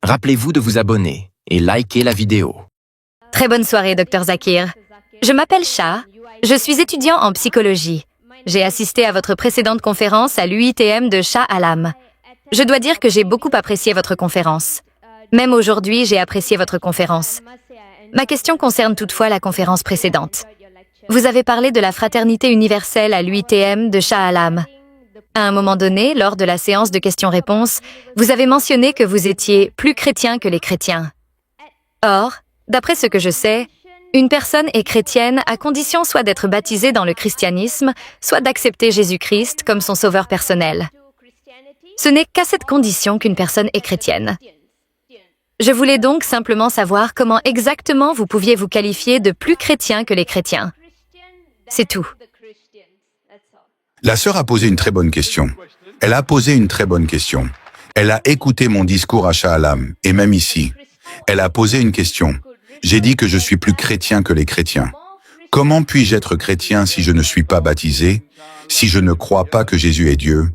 Rappelez-vous de vous abonner et liker la vidéo. Très bonne soirée, Dr Zakir. Je m'appelle Shah. Je suis étudiant en psychologie. J'ai assisté à votre précédente conférence à l'UITM de Shah Alam. Je dois dire que j'ai beaucoup apprécié votre conférence. Même aujourd'hui, j'ai apprécié votre conférence. Ma question concerne toutefois la conférence précédente. Vous avez parlé de la fraternité universelle à l'UITM de Shah Alam. À un moment donné, lors de la séance de questions-réponses, vous avez mentionné que vous étiez plus chrétien que les chrétiens. Or, d'après ce que je sais, une personne est chrétienne à condition soit d'être baptisée dans le christianisme, soit d'accepter Jésus-Christ comme son sauveur personnel. Ce n'est qu'à cette condition qu'une personne est chrétienne. Je voulais donc simplement savoir comment exactement vous pouviez vous qualifier de plus chrétien que les chrétiens. C'est tout. La sœur a posé une très bonne question. Elle a posé une très bonne question. Elle a écouté mon discours à Shah Alam, et même ici. Elle a posé une question. J'ai dit que je suis plus chrétien que les chrétiens. Comment puis-je être chrétien si je ne suis pas baptisé, si je ne crois pas que Jésus est Dieu?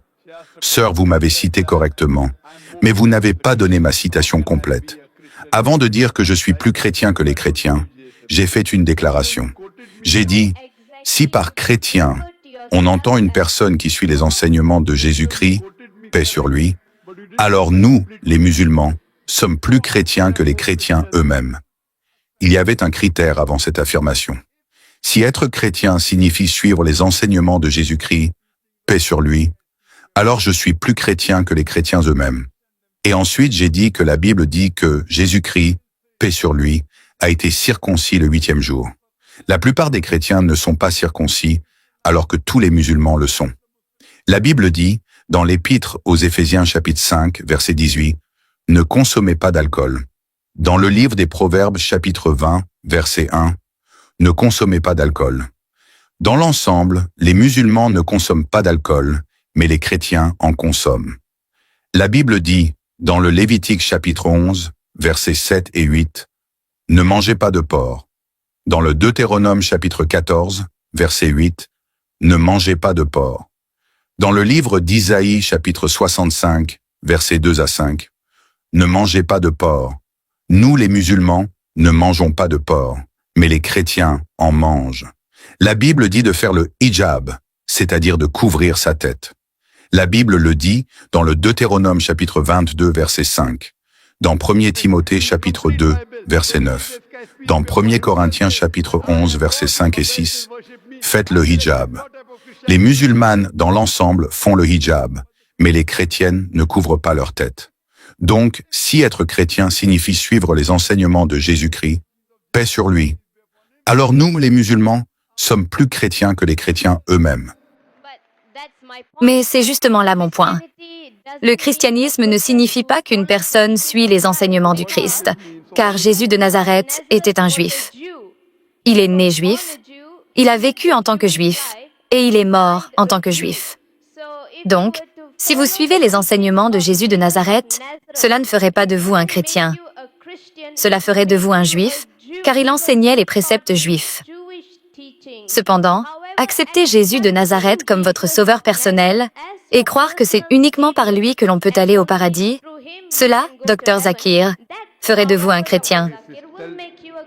Sœur, vous m'avez cité correctement, mais vous n'avez pas donné ma citation complète. Avant de dire que je suis plus chrétien que les chrétiens, j'ai fait une déclaration. J'ai dit, si par chrétien, on entend une personne qui suit les enseignements de Jésus-Christ, paix sur lui, alors nous, les musulmans, sommes plus chrétiens que les chrétiens eux-mêmes. Il y avait un critère avant cette affirmation. Si être chrétien signifie suivre les enseignements de Jésus-Christ, paix sur lui, alors je suis plus chrétien que les chrétiens eux-mêmes. Et ensuite, j'ai dit que la Bible dit que Jésus-Christ, paix sur lui, a été circoncis le 8e jour. La plupart des chrétiens ne sont pas circoncis, alors que tous les musulmans le sont. La Bible dit, dans l'Épître aux Éphésiens chapitre 5, verset 18, « Ne consommez pas d'alcool ». Dans le livre des Proverbes chapitre 20, verset 1, « Ne consommez pas d'alcool ». Dans l'ensemble, les musulmans ne consomment pas d'alcool, mais les chrétiens en consomment. La Bible dit, dans le Lévitique chapitre 11, versets 7 et 8, « Ne mangez pas de porc ». Dans le Deutéronome chapitre 14, verset 8, « Ne mangez pas de porc ». Dans le livre d'Isaïe chapitre 65, versets 2 à 5, « Ne mangez pas de porc ». Nous, les musulmans, ne mangeons pas de porc, mais les chrétiens en mangent. La Bible dit de faire le hijab, c'est-à-dire de couvrir sa tête. La Bible le dit dans le Deutéronome chapitre 22, verset 5, dans 1 Timothée chapitre 2, verset 9, dans 1 Corinthiens chapitre 11, versets 5 et 6, faites le hijab. Les musulmanes, dans l'ensemble, font le hijab, mais les chrétiennes ne couvrent pas leur tête. Donc, si être chrétien signifie suivre les enseignements de Jésus-Christ, paix sur lui, alors nous, les musulmans, sommes plus chrétiens que les chrétiens eux-mêmes. Mais c'est justement là mon point. Le christianisme ne signifie pas qu'une personne suit les enseignements du Christ, car Jésus de Nazareth était un juif. Il est né juif, il a vécu en tant que juif, et il est mort en tant que juif. Donc, si vous suivez les enseignements de Jésus de Nazareth, cela ne ferait pas de vous un chrétien. Cela ferait de vous un juif, car il enseignait les préceptes juifs. Cependant, accepter Jésus de Nazareth comme votre sauveur personnel et croire que c'est uniquement par lui que l'on peut aller au paradis, cela, Dr Zakir, ferait de vous un chrétien.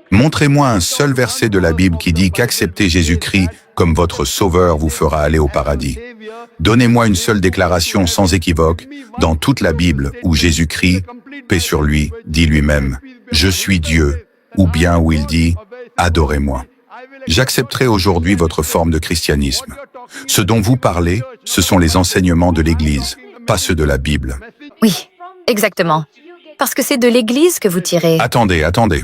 Montrez-moi un seul verset de la Bible qui dit qu'accepter Jésus-Christ comme votre sauveur vous fera aller au paradis. Donnez-moi une seule déclaration sans équivoque dans toute la Bible où Jésus-Christ, paix sur lui, dit lui-même « Je suis Dieu » ou bien où il dit « Adorez-moi ». J'accepterai aujourd'hui votre forme de christianisme. Ce dont vous parlez, ce sont les enseignements de l'Église, pas ceux de la Bible. Oui, exactement. Parce que c'est de l'Église que vous tirez. Attendez.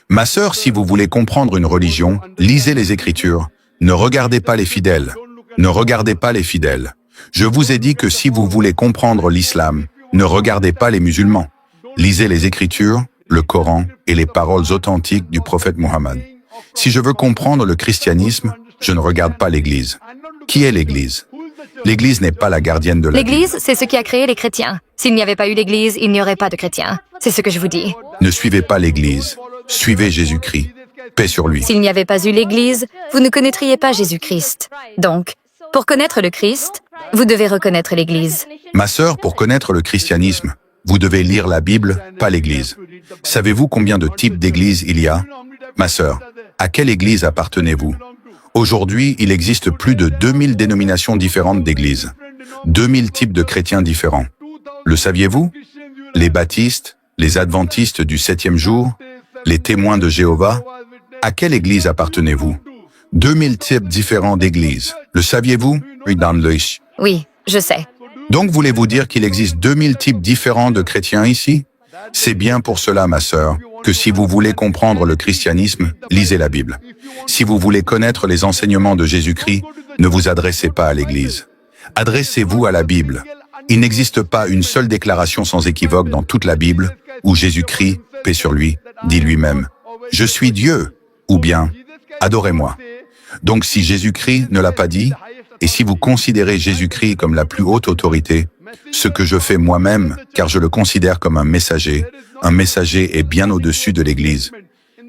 Ma sœur, si vous voulez comprendre une religion, lisez les Écritures. Ne regardez pas les fidèles. Ne regardez pas les fidèles. Je vous ai dit que si vous voulez comprendre l'islam, ne regardez pas les musulmans. Lisez les Écritures, le Coran et les paroles authentiques du prophète Mohammed. Si je veux comprendre le christianisme, je ne regarde pas l'Église. Qui est l'Église? L'Église n'est pas la gardienne de la Bible. L'Église, c'est ce qui a créé les chrétiens. S'il n'y avait pas eu l'Église, il n'y aurait pas de chrétiens. C'est ce que je vous dis. Ne suivez pas l'Église. Suivez Jésus-Christ. Paix sur lui. S'il n'y avait pas eu l'Église, vous ne connaîtriez pas Jésus-Christ. Donc, pour connaître le Christ, vous devez reconnaître l'Église. Ma sœur, pour connaître le christianisme, Vous devez lire la Bible, pas l'Église. Savez-vous combien de types d'églises il y a? Ma sœur, à quelle église appartenez-vous? Aujourd'hui, il existe plus de 2000 dénominations différentes d'églises. 2000 types de chrétiens différents. Le saviez-vous? Les baptistes, les adventistes du 7e jour, les témoins de Jéhovah. À quelle église appartenez-vous? 2000 types différents d'églises. Le saviez-vous? Oui, je sais. Donc voulez-vous dire qu'il existe 2000 types différents de chrétiens ici? C'est bien pour cela, ma sœur, que si vous voulez comprendre le christianisme, lisez la Bible. Si vous voulez connaître les enseignements de Jésus-Christ, ne vous adressez pas à l'Église. Adressez-vous à la Bible. Il n'existe pas une seule déclaration sans équivoque dans toute la Bible où Jésus-Christ, paix sur lui, dit lui-même « Je suis Dieu » ou bien « Adorez-moi ». Donc si Jésus-Christ ne l'a pas dit, et si vous considérez Jésus-Christ comme la plus haute autorité, ce que je fais moi-même, car je le considère comme un messager est bien au-dessus de l'Église,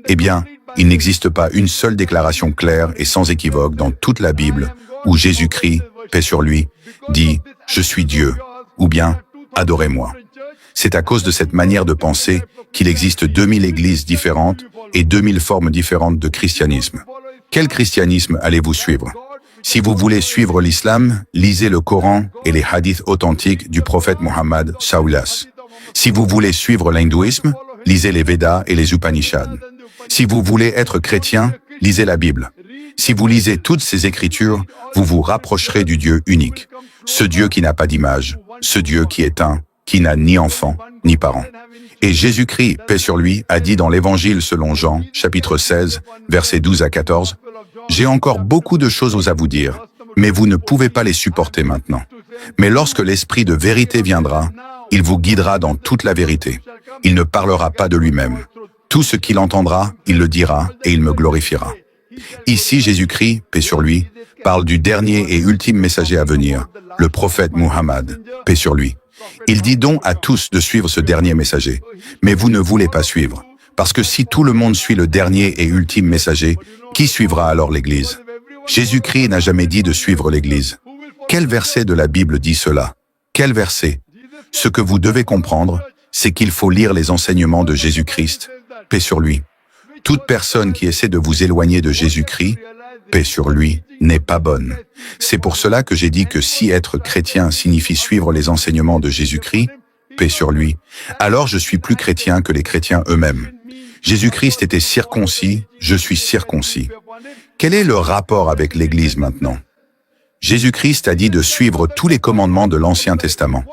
eh bien, il n'existe pas une seule déclaration claire et sans équivoque dans toute la Bible où Jésus-Christ, paix sur lui, dit « Je suis Dieu » ou bien « Adorez-moi ». C'est à cause de cette manière de penser qu'il existe 2000 églises différentes et 2000 formes différentes de christianisme. Quel christianisme allez-vous suivre? Si vous voulez suivre l'islam, lisez le Coran et les hadiths authentiques du prophète Mohammed Sallallahu. Si vous voulez suivre l'hindouisme, lisez les Védas et les Upanishads. Si vous voulez être chrétien, lisez la Bible. Si vous lisez toutes ces écritures, vous vous rapprocherez du Dieu unique, ce Dieu qui n'a pas d'image, ce Dieu qui est un, qui n'a ni enfant, ni parents. Et Jésus-Christ, paix sur lui, a dit dans l'Évangile selon Jean, chapitre 16, versets 12 à 14, « J'ai encore beaucoup de choses à vous dire, mais vous ne pouvez pas les supporter maintenant. Mais lorsque l'Esprit de vérité viendra, il vous guidera dans toute la vérité. Il ne parlera pas de lui-même. Tout ce qu'il entendra, il le dira et il me glorifiera. » Ici, Jésus-Christ, paix sur lui, parle du dernier et ultime messager à venir, le prophète Muhammad, paix sur lui. Il dit donc à tous de suivre ce dernier messager, mais vous ne voulez pas suivre, parce que si tout le monde suit le dernier et ultime messager, qui suivra alors l'Église? Jésus-Christ n'a jamais dit de suivre l'Église. Quel verset de la Bible dit cela? Quel verset? Ce que vous devez comprendre, c'est qu'il faut lire les enseignements de Jésus-Christ, paix sur lui. Toute personne qui essaie de vous éloigner de Jésus-Christ, paix sur lui, n'est pas bonne. C'est pour cela que j'ai dit que si être chrétien signifie suivre les enseignements de Jésus-Christ, paix sur lui, alors je suis plus chrétien que les chrétiens eux-mêmes. Jésus-Christ était circoncis, je suis circoncis. Quel est le rapport avec l'Église maintenant? Jésus-Christ a dit de suivre tous les commandements de l'Ancien Testament.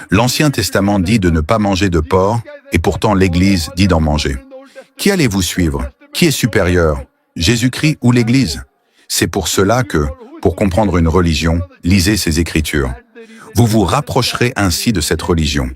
L'Ancien Testament dit de ne pas manger de porc, et pourtant l'Église dit d'en manger. Qui allez-vous suivre? Qui est supérieur? Jésus-Christ ou l'Église? C'est pour cela que, pour comprendre une religion, lisez ses Écritures. Vous vous rapprocherez ainsi de cette religion.